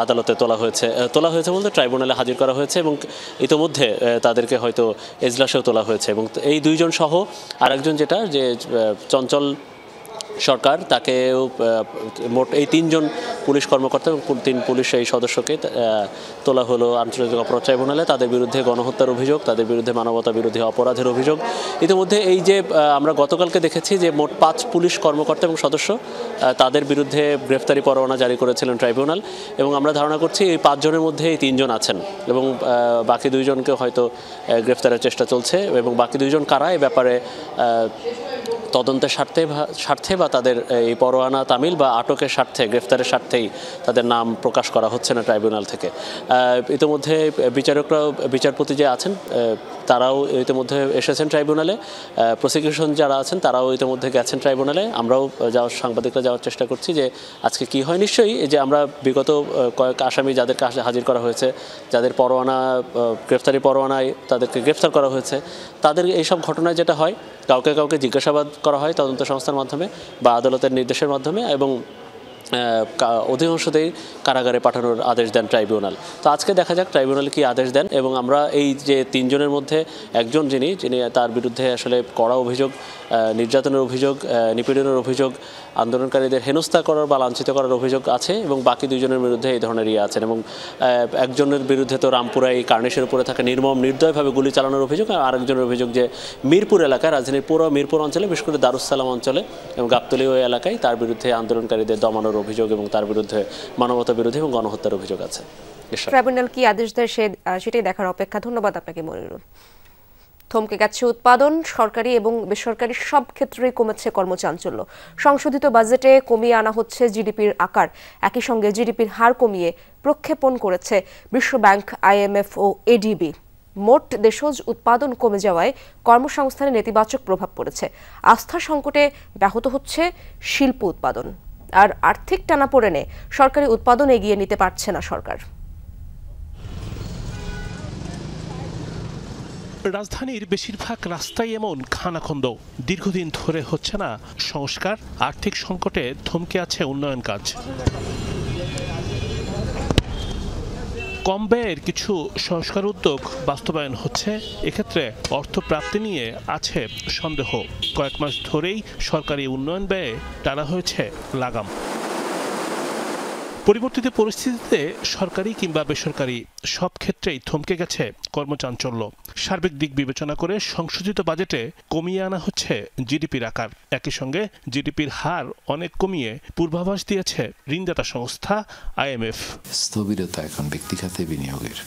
আদালতে তোলা হয়েছে বলতে ট্রাইব্যুনালে হাজির করা হয়েছে এবং ইতোমধ্যে তাদেরকে হয়তো এজলাসেও তোলা হয়েছে। এবং এই 2 জন সহ আরেকজন যেটা যে চঞ্চল সরকার, তাকেও মোট এই 3 জন পুলিশ কর্মকর্তা এবং 3 পুলিশ এই সদস্যকে তোলা হলো আন্তর্জাতিক অপরাধ ট্রাইব্যুনালে। তাদের বিরুদ্ধে গণহত্যার অভিযোগ, তাদের বিরুদ্ধে মানবতা বিরোধী অপরাধের অভিযোগ। ইতিমধ্যে এই যে আমরা গতকালকে দেখেছি যে মোট 5 পুলিশ কর্মকর্তা এবং সদস্য, তাদের বিরুদ্ধে গ্রেফতারি পরোয়ানা জারি করেছিলেন ট্রাইব্যুনাল এবং আমরা ধারণা করছি এই 5 জনের মধ্যে এই 3 জন আছেন এবং বাকি 2 জনকে হয়তো গ্রেফতারের চেষ্টা চলছে এবং বাকি 2 জন কারা এই ব্যাপারে তদন্তের স্বার্থে বা তাদের এই পরোয়ানা তামিল বা আটকের স্বার্থে, গ্রেফতারের স্বার্থেই তাদের নাম প্রকাশ করা হচ্ছে না ট্রাইব্যুনাল থেকে। ইতিমধ্যে বিচারপতি যে আছেন তারাও ইতিমধ্যে এসেছেন ট্রাইব্যুনালে, প্রসিকিউশন যারা আছেন তারাও ইতিমধ্যে গেছেন ট্রাইব্যুনালে। আমরাও সাংবাদিকরা যাওয়ার চেষ্টা করছি যে আজকে কি হয়। নিশ্চয়ই এই যে আমরা বিগত কয়েক আসামি যাদেরকে হাজির করা হয়েছে, যাদের পরোয়ানা গ্রেফতারি পরোয়ানায় তাদেরকে গ্রেফতার করা হয়েছে, তাদের এইসব ঘটনায় যেটা হয় কাউকে জিজ্ঞাসাবাদ করা হয় তদন্ত সংস্থার মাধ্যমে বা আদালতের নির্দেশের মাধ্যমে এবং অধিকাংশতেই কারাগারে পাঠানোর আদেশ দেন ট্রাইব্যুনাল। তো আজকে দেখা যাক ট্রাইব্যুনাল কি আদেশ দেন এবং আমরা এই যে 3 জনের মধ্যে একজন যিনি তার বিরুদ্ধে আসলে কড়া অভিযোগ, নির্যাতনের অভিযোগ, নিপীড়নের অভিযোগ, আন্দোলনকারীদের হেনস্থা করার বা লাঞ্ছিত করার অভিযোগ আছে এবং বাকি 2 জনের বিরুদ্ধে এই ধরনের আছেন এবং একজনের বিরুদ্ধে তো রামপুরা এই কার্নিশের উপরে থাকা নির্দয়ভাবে গুলি চালানোর অভিযোগ, আর আরেকজনের অভিযোগ যে মিরপুর এলাকায়, রাজধানীর পুরো মিরপুর অঞ্চলে, বিশেষ করে দারুসালাম অঞ্চলে এবং গাবতলী ওই এলাকায় তার বিরুদ্ধে আন্দোলনকারীদের দমানোর অভিযোগ এবং তার বিরুদ্ধে মানবতা বিরোধী এবং গণহত্যার অভিযোগ আছে। ট্রাইব্যুনাল কি আদেশ দেয় সেটাই দেখার অপেক্ষা। ধন্যবাদ আপনাকে মনিরুল। থমকে গেছে উৎপাদন, সরকারি এবং বেসরকারি সব ক্ষেত্রেই কমেছে কর্মচাঞ্চল্য। সংশোধিত বাজেটে কমিয়ে আনা হচ্ছে জিডিপির আকার, একই সঙ্গে জিডিপির হার কমিয়ে প্রক্ষেপণ করেছে বিশ্বব্যাংক, IMF ও ADB। মোট দেশজ উৎপাদন কমে যাওয়ায় কর্মসংস্থানে নেতিবাচক প্রভাব পড়েছে। আস্থা সংকটে ব্যাহত হচ্ছে শিল্প উৎপাদন, আর আর্থিক টানাপোড়েনে সরকারি উৎপাদন এগিয়ে নিতে পারছে না সরকার। রাজধানীর বেশিরভাগ রাস্তায় এমন খানাখন্দ, দীর্ঘদিন ধরে হচ্ছে না সংস্কার, আর্থিক সংকটে থমকে আছে উন্নয়ন কাজ। কম ব্যয়ের কিছু সংস্কার উদ্যোগ বাস্তবায়ন হচ্ছে, এক্ষেত্রে অর্থ প্রাপ্তি নিয়ে আছে সন্দেহ। কয়েক মাস ধরেই সরকারি উন্নয়ন ব্যয়ে টানা হয়েছে লাগাম। পরিবর্তিত পরিস্থিতিতে সরকারি কিংবা বেসরকারি সব ক্ষেত্রেই থমকে গেছে কর্মচাঞ্চল্য। সার্বিক দিক বিবেচনা করে সংশোধিত বাজেটে কমিয়ে আনা হচ্ছে জিডিপির আকার, একই সঙ্গে জিডিপির হার অনেক কমিয়ে পূর্বাভাস দিয়েছে ঋণদাতা সংস্থা IMF। স্থবিরতা এখন ব্যক্তি খাতে বিনিয়োগের,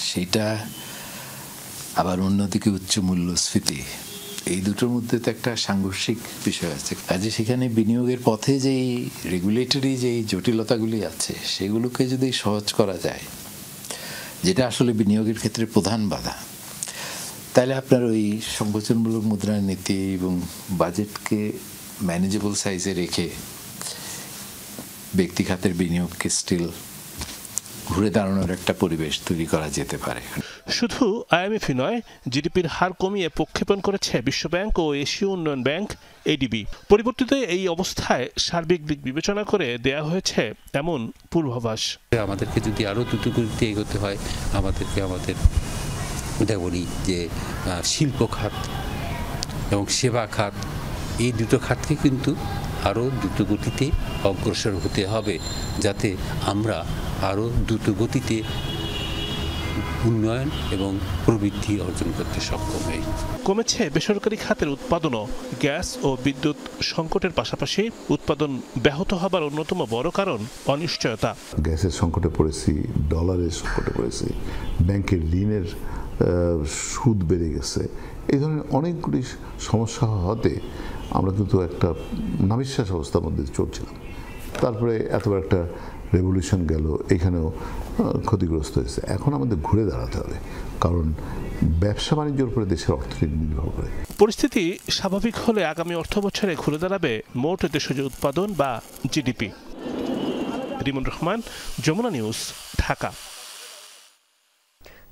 সেটা আবার অন্যদিকে উচ্চ মূল্যস্ফীতি, এই দুটোর মধ্যে তো একটা সাংঘর্ষিক বিষয় আছে। কাজে সেখানে বিনিয়োগের পথে যেই রেগুলেটরি যেই জটিলতাগুলি আছে সেগুলোকে যদি সহজ করা যায়, যেটা আসলে বিনিয়োগের ক্ষেত্রে প্রধান বাধা, তাহলে আপনার ওই সংকোচনমূলক মুদ্রানীতি এবং বাজেটকে ম্যানেজেবল সাইজে রেখে ব্যক্তি খাতের বিনিয়োগকে স্টিল ঘুরে দাঁড়ানোর একটা পরিবেশ তৈরি করা যেতে পারে। শুধু আইএমএফই নয়, জিডিপির হার কমিয়ে প্রক্ষেপণ করেছে বিশ্বব্যাংক ও এশীয় উন্নয়ন ব্যাংক এডিবি। পরিবর্তিত এই অবস্থায় সার্বিক দিক বিবেচনা করে দেয়া হয়েছে এমন পূর্বাভাস। আমাদেরকে যদি আরও দ্রুতগতিতে এগোতে হয়, আমাদেরকে আমাদের বলি যে শিল্প খাত এবং সেবা খাত, এই দুটো খাতকে কিন্তু আরও দ্রুতগতিতে অগ্রসর হতে হবে, যাতে আমরা আরও দ্রুতগতিতে উন্নয়ন এবং প্রবৃদ্ধি অর্জন করতে সক্ষম হই। কমেছে বেসরকারি খাতের উৎপাদনও। গ্যাস ও বিদ্যুৎ সংকটের পাশাপাশি উৎপাদন ব্যাহত হবার অন্যতম বড় কারণ অনিশ্চয়তা। গ্যাসের সংকটে পড়েছি, ডলারের সংকটে পড়েছি, ব্যাংকের ঋণের সুদ বেড়ে গেছে, এই ধরনের অনেকগুলি সমস্যা হতে আমরা কিন্তু একটা নাবিশ্বাস অবস্থার মধ্যে চলছিলাম। তারপরে এত বড় একটা রেভলিউশন গেল, এখানেও ক্ষতিগ্রস্ত হয়েছে। এখন আমাদের ঘুরে দাঁড়াতে হবে, কারণ ব্যবসা বাণিজ্যের উপরে দেশের অর্থনীতি নির্ভর করে। পরিস্থিতি স্বাভাবিক হলে আগামী অর্থ বছরে ঘুরে দাঁড়াবে মোট দেশজ উৎপাদন বা জিডিপি। রিমন রহমান, যমুনা নিউজ, ঢাকা।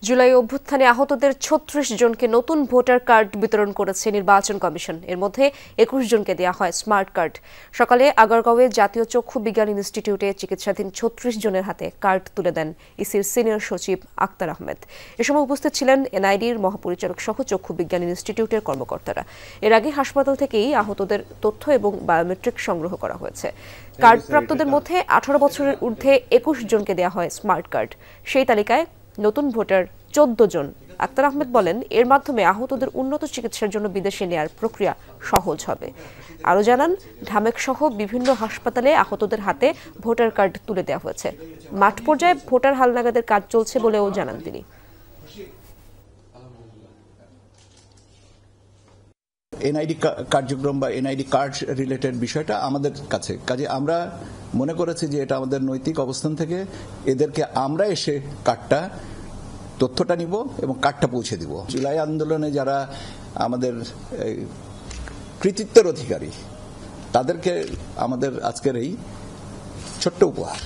জুলাই অভ্যুত্থানে আহতদের ৩৬ জনকে নতুন ভোটার কার্ড বিতরণ করেছে নির্বাচন কমিশন। এর মধ্যে ২১ জনকে দেওয়া হয় স্মার্ট কার্ড। সকালে আগারগাঁওয়ে জাতীয় চক্ষু বিজ্ঞান ইনস্টিটিউটে চিকিৎসাধীন ৩৬ জনের হাতে কার্ড তুলে দেন ইসির সিনিয়র সচিব আক্তার আহমেদ। এ সময় উপস্থিত ছিলেন এনআইডির মহাপরিচালক সহ চক্ষু বিজ্ঞান ইনস্টিটিউটের কর্মকর্তারা। এর আগে হাসপাতাল থেকেই আহতদের তথ্য এবং বায়োমেট্রিক সংগ্রহ করা হয়েছে। কার্ড প্রাপ্তদের মধ্যে ১৮ বছরের ঊর্ধ্বে ২১ জনকে দেওয়া হয় স্মার্ট কার্ড। সেই তালিকায় নতুন ভোটার ১৪ জন। আক্তার আহমেদ বলেন, এর মাধ্যমে আহতদের উন্নত চিকিৎসার জন্য বিদেশে নেয়ার প্রক্রিয়া সহজ হবে। আরও জানান, ঢামেক সহ বিভিন্ন হাসপাতালে আহতদের হাতে ভোটার কার্ড তুলে দেওয়া হয়েছে। মাঠ পর্যায়ে ভোটার হালনাগাদের কাজ চলছে বলেও জানান তিনি। এনআইডি কার্যক্রম বা এনআইডি কার্ড রিলেটেড বিষয়টা আমাদের কাছে, কাজে আমরা মনে করেছি যে এটা আমাদের নৈতিক অবস্থান থেকে এদেরকে আমরা এসে কার্ডটা তথ্যটা নিব এবং কার্ডটা পৌঁছে দিব। জুলাই আন্দোলনে যারা আমাদের কৃতিত্বের অধিকারী তাদেরকে আমাদের আজকের এই ছোট্ট উপহার।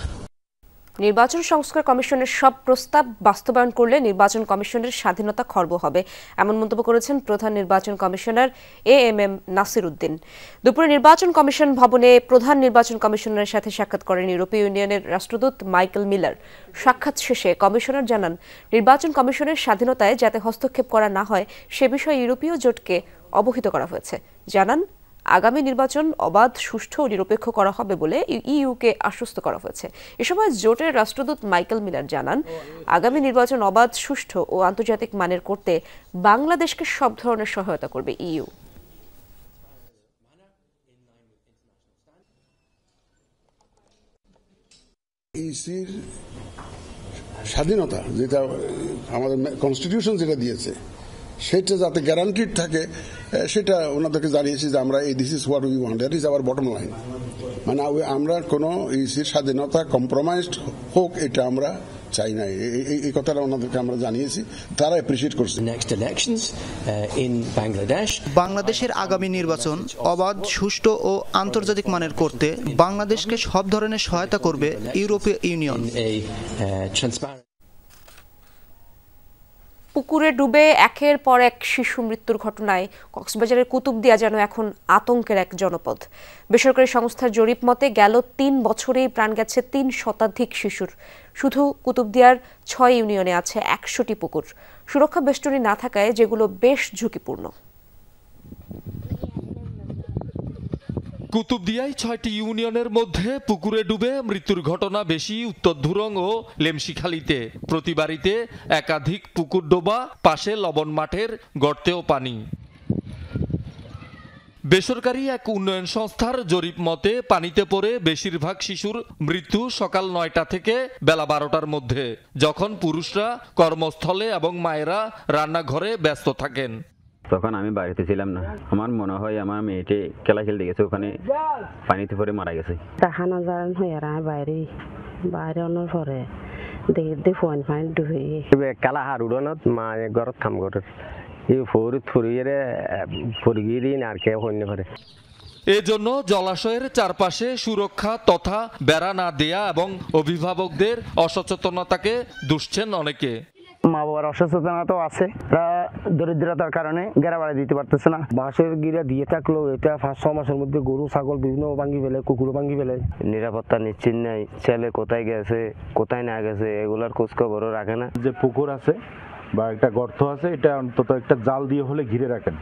নির্বাচন সংস্কার কমিশনের সব প্রস্তাব বাস্তবায়ন করলে নির্বাচন কমিশনের স্বাধীনতা খর্ব হবে, এমন মন্তব্য করেছেন প্রধান নির্বাচন কমিশনার এএমএম নাসির উদ্দিন। দুপুরে নির্বাচন কমিশন ভবনে প্রধান নির্বাচন কমিশনারের সাথে সাক্ষাৎ করেন ইউরোপীয় ইউনিয়নের রাষ্ট্রদূত মাইকেল মিলার। সাক্ষাৎ শেষে কমিশনার জানান, নির্বাচন কমিশনের স্বাধীনতায় যাতে হস্তক্ষেপ করা না হয় সে বিষয়ে ইউরোপীয় জোটকে অবহিত করা হয়েছে। জানান, আগামী নির্বাচন অবাধ, সুষ্ঠু ও নিরপেক্ষ করা হবে বলে ইইউকে আশ্বস্ত করা হয়েছে। এ সময় জোটের রাষ্ট্রদূত মাইকেল মিলার জানান, আগামী নির্বাচন অবাধ, সুষ্ঠু ও আন্তর্জাতিক মানের করতে বাংলাদেশকে সব ধরনের সহায়তা করবে ইইউ। ইসির স্বাধীনতা যেটা আমাদের কনস্টিটিউশন যেটা দিয়েছে সেটা যাতে গ্যারান্টিড থাকে সেটা ওনাদেরকে জানিয়েছি যে আমরা this is what we want, that is our bottom line. মানে আমরা কোনো ইসির স্বাধীনতা কম্প্রোমাইজড হোক এটা আমরা চাই না, এই কথাটা ওনাদেরকে আমরা জানিয়েছি, তারা অ্যাপ্রিশিয়েট করছে। নেক্সট ইলেকশনস ইন বাংলাদেশ, বাংলাদেশের আগামী নির্বাচন অবাধ, সুষ্ঠু ও আন্তর্জাতিক মানের করতে বাংলাদেশকে সব ধরনের সহায়তা করবে ইউরোপীয় ইউনিয়ন। পুকুরে ডুবে একের পর এক শিশু মৃত্যুর ঘটনায় কক্সবাজারের কুতুবদিয়া যেন এখন আতঙ্কের এক জনপদ। বেসরকারি সংস্থার জরিপ মতে গেল ৩ বছরেই প্রাণ গেছে ৩ শতাধিক শিশুর। শুধু কুতুবদিয়ার ৬ ইউনিয়নে আছে ১০০টি পুকুর। সুরক্ষা বেষ্টনী না থাকায় যেগুলো বেশ ঝুঁকিপূর্ণ। কুতুবদিয়ায় ৬টি ইউনিয়নের মধ্যে পুকুরে ডুবে মৃত্যুর ঘটনা বেশি উত্তর ধুরং ও লেমশিখালীতে। প্রতি বাড়িতে একাধিক পুকুর ডোবা, পাশে লবণ মাঠের গর্তেও পানি। বেসরকারি এক উন্নয়ন সংস্থার জরিপ মতে পানিতে পড়ে বেশিরভাগ শিশুর মৃত্যু সকাল ৯টা থেকে বেলা ১২টার মধ্যে, যখন পুরুষরা কর্মস্থলে এবং মায়েরা রান্নাঘরে ব্যস্ত থাকেন। তখন আমি বাড়িতে ছিলাম না, আমার মনে হয় আমার মেয়েটি খেলা খেলতে গেছে, ওখানে পানিতে পড়ে মারা গেছে। হানা জান হয়ে আর বাইরে অন্যর পরে দেখি ফোন ফাইন ডুবে কালা হার উড়ানত মা ঘরত কাম করে এই ফরিদ ফরিয়ে ফরিয়ে দিন আর কে হইনে পারে। এজন্য জলাশয়ের চারপাশে সুরক্ষা তথা বেড়া না দেয়া এবং অভিভাবকদের অসচেতনতাকে দুষছেন অনেকে। মা বাবার অসচেতনতা তো আছে, দরিদ্রতার কারণে ঘেরা বাড়ি দিতে পারতেছে না। বাঁশের গিরা দিয়ে থাকলেও এটা 5-6 মাসের মধ্যে গরু ছাগল বিভিন্ন ভাঙ্গি ফেলে, কুকুরও ভাঙ্গি ফেলে। নিরাপত্তা নিশ্চিত নাই, ছেলে কোথায় গেছে কোথায় না গেছে এগুলার খোঁজ খবরও রাখে না। যে পুকুর আছে বা একটা গর্ত আছে, এটা অন্তত একটা জাল দিয়ে হলে ঘিরে রাখেন।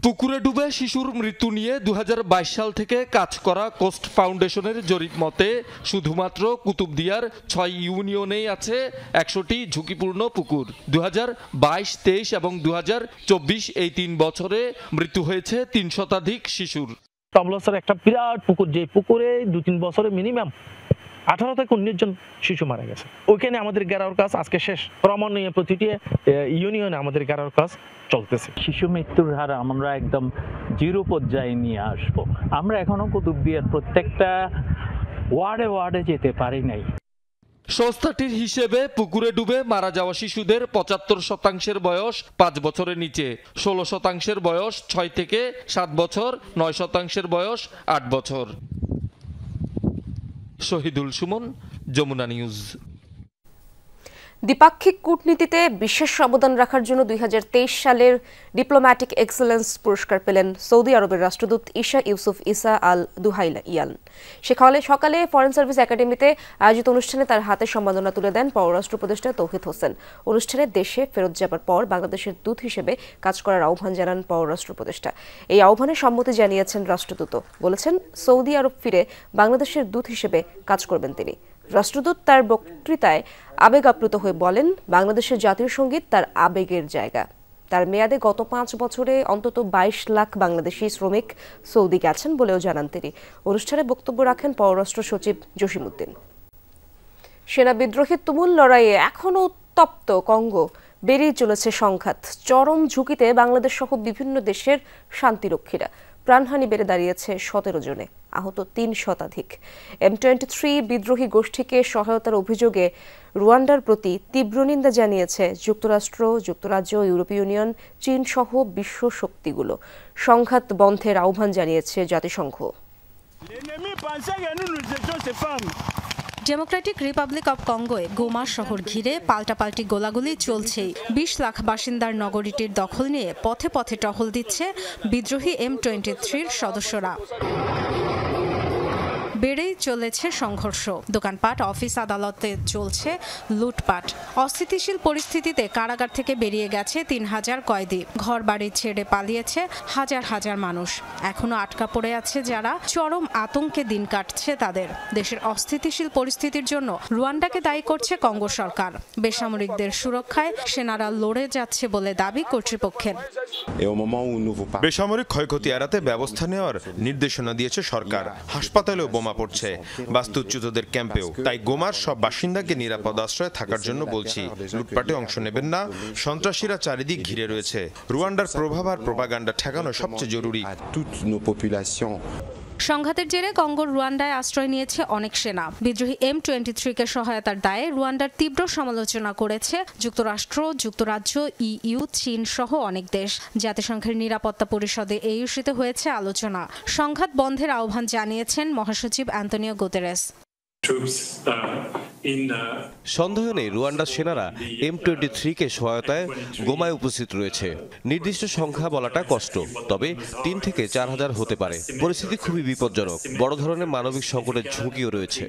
পুকুরে ডুবে শিশুর মৃত্যু নিয়ে 2022 সাল থেকে কাজ করা কোস্ট ফাউন্ডেশনের জরিপ মতে শুধুমাত্র কুতুবদিয়ার 6 ইউনিয়নেই আছে 100টি ঝুঁকিপূর্ণ পুকুর। 2022-23 এবং 2024 এই 3 বছরে মৃত্যু হয়েছে 3 শতাধিক শিশুর। তবলসের একটা বিরাট পুকুর, যে পুকুরে 2-3 বছরে মিনিমাম 18 থেকে 19 জন শিশু মারা গেছে। ওইখানে আমাদের গেরার কাজ আজকে শেষ, ক্রমান্বয়ে প্রতিটি ইউনিয়নে আমাদের গেরার কাজ চলতেছে। শিশু মৃত্যুর হার আমরা একদম 0 পর্যায়ে নিয়ে আসব। আমরা এখনো কুতুবদিয়ার প্রত্যেকটা ওয়ার্ডে যেতে পারি নাই। সংস্থাটির হিসেবে পুকুরে ডুবে মারা যাওয়া শিশুদের 75% বয়স 5 বছরের নিচে, 16% বয়স 6 থেকে 7 বছর, 9% বয়স 8 বছর। শহীদুল সুমন, যমুনা নিউজ। দ্বিপাক্ষিক কূটনীতিতে বিশেষ অবদান রাখার জন্য 2023 সালের ডিপ্লোম্যাটিক এক্সেলেন্স পুরস্কার পেলেন সৌদি আরবের রাষ্ট্রদূত ঈসা ইউসুফ ঈসা আল দুহাইলান। সকালে ফরেন সার্ভিস একাডেমিতে আয়োজিত অনুষ্ঠানে তার হাতে সম্মাননা তুলে দেন পররাষ্ট্র উপদেষ্টা তৌহিদ হোসেন। অনুষ্ঠানে দেশে ফেরত যাবার পর বাংলাদেশের দূত হিসেবে কাজ করার আহ্বান জানান পররাষ্ট্র উপদেষ্টা। এই আহ্বানে সম্মতি জানিয়েছেন রাষ্ট্রদূত, বলেছেন সৌদি আরব ফিরে বাংলাদেশের দূত হিসেবে কাজ করবেন তিনি। রাষ্ট্রদূত তার বক্তৃতায় আবেগ আপ্লুত হয়ে বলেন, বাংলাদেশের জাতীয় সঙ্গীত তার আবেগের জায়গা। তার মেয়াদে গত 5 বছরে অন্তত 22 লাখ বাংলাদেশি শ্রমিক সৌদি গেছেন বলেও জানান তিনি। অনুষ্ঠানে বক্তব্য রাখেন পররাষ্ট্র সচিব জসিমউদ্দিন। সেনা বিদ্রোহের তুমুল লড়াইয়ে এখনও উত্তপ্ত কঙ্গো, বেড়েই চলেছে সংঘাত। চরম ঝুঁকিতে বাংলাদেশ সহ বিভিন্ন দেশের শান্তিরক্ষীরা। প্রাণহানি বেড়ে দাঁড়িয়েছে 17 জনে, আহত 3 শতাধিক। M23 বিদ্রোহী গোষ্ঠীকে সহায়তার অভিযোগে রুয়ান্ডার প্রতি তীব্র নিন্দা জানিয়েছে যুক্তরাষ্ট্র, যুক্তরাজ্য, ইউরোপীয় ইউনিয়ন, চীন সহ বিশ্ব শক্তিগুলো। সংঘাত বন্ধের আহ্বান জানিয়েছে জাতিসংঘ। ডেমোক্রেটিক রিপাবলিক অব কঙ্গোয় গোমা শহর ঘিরে পাল্টাপাল্টি গোলাগুলি চলছেই। 20 লাখ বাসিন্দার নগরীটির দখল নিয়ে পথে পথে টহল দিচ্ছে বিদ্রোহী M23-র সদস্যরা। বেড়েই চলেছে সংঘর্ষ, দোকানপাট, অফিস আদালতে চলছে লুটপাট। অস্থিতিশীল পরিস্থিতিতে কারাগার থেকে বেরিয়ে গেছে 3000 কয়েদি। ঘর বাড়ি ছেড়ে পালিয়েছে হাজার হাজার মানুষ। এখনো আটকা পড়ে আছে যারা, চরম আতঙ্কে দিন কাটছে তাদের। দেশের অস্থিতিশীল পরিস্থিতির জন্য রুয়ান্ডাকে দায়ী করছে কঙ্গো সরকার। বেসামরিকদের সুরক্ষায় সেনারা লড়ে যাচ্ছে বলে দাবি কর্তৃপক্ষের। বেসামরিক ক্ষয়ক্ষতি এড়াতে ব্যবস্থা নেওয়ার নির্দেশনা দিয়েছে সরকার। হাসপাতালেও বোমা পড়ছে, বাস্তুচ্যুতদের ক্যাম্পেও। তাই গোমার সব বাসিন্দাকে নিরাপদ আশ্রয়ে থাকার জন্য বলছি। লুটপাটে অংশ নেবেন না, সন্ত্রাসীরা চারিদিক ঘিরে রয়েছে। রুয়ান্ডার প্রভাব আর প্রোপাগান্ডা ঠেকানো সবচেয়ে জরুরি। সংঘাতের জেরে কঙ্গোর রুয়ান্ডায় আশ্রয় নিয়েছে অনেক সেনা। বিদ্রোহী M23-কে সহায়তার দায়ে রুয়ান্ডার তীব্র সমালোচনা করেছে যুক্তরাষ্ট্র, যুক্তরাজ্য, EU, চীন সহ অনেক দেশ। জাতিসংঘের নিরাপত্তা পরিষদে এই ইস্যুতে হয়েছে আলোচনা। সংঘাত বন্ধের আহ্বান জানিয়েছেন মহাসচিব অ্যান্তোনিও গুতেরেস। সন্দেহ নেই রুয়ান্ডার সেনারা M23-কে সহায়তায় গোমায় উপস্থিত রয়েছে। নির্দিষ্ট সংখ্যা বলাটা কষ্ট, তবে 3 থেকে 4000 হতে পারে। পরিস্থিতি খুবই বিপজ্জনক, বড় ধরনের মানবিক সংকটের ঝুঁকিও রয়েছে।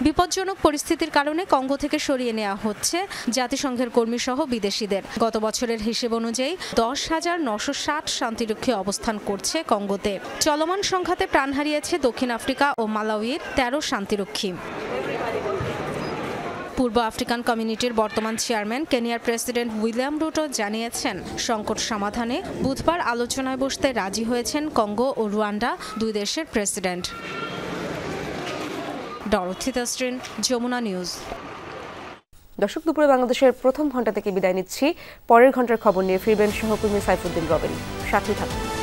বিপজ্জনক পরিস্থিতির কারণে কঙ্গো থেকে সরিয়ে নেওয়া হচ্ছে জাতিসংঘের কর্মী সহ বিদেশিদের। গত বছরের হিসেব অনুযায়ী 10,960 শান্তিরক্ষী অবস্থান করছে কঙ্গোতে। চলমান সংঘাতে প্রাণ হারিয়েছে দক্ষিণ আফ্রিকা ও মালাউইর 13 শান্তিরক্ষী। পূর্ব আফ্রিকান কমিউনিটির বর্তমান চেয়ারম্যান কেনিয়ার প্রেসিডেন্ট উইলিয়াম রুটো জানিয়েছেন, সংকট সমাধানে বুধবার আলোচনায় বসতে রাজি হয়েছেন কঙ্গো ও রুয়ান্ডা দুই দেশের president. Dorothy Tasrin, Jamuna news. দর্শক, দুপুরে বাংলাদেশের প্রথম ঘন্টা থেকে বিদায় নিচ্ছি। পরের ঘন্টার খবর নিয়ে ফিরবেন সহকর্মী সাইফুদ্দিন রবিন। সাথে থাকুন।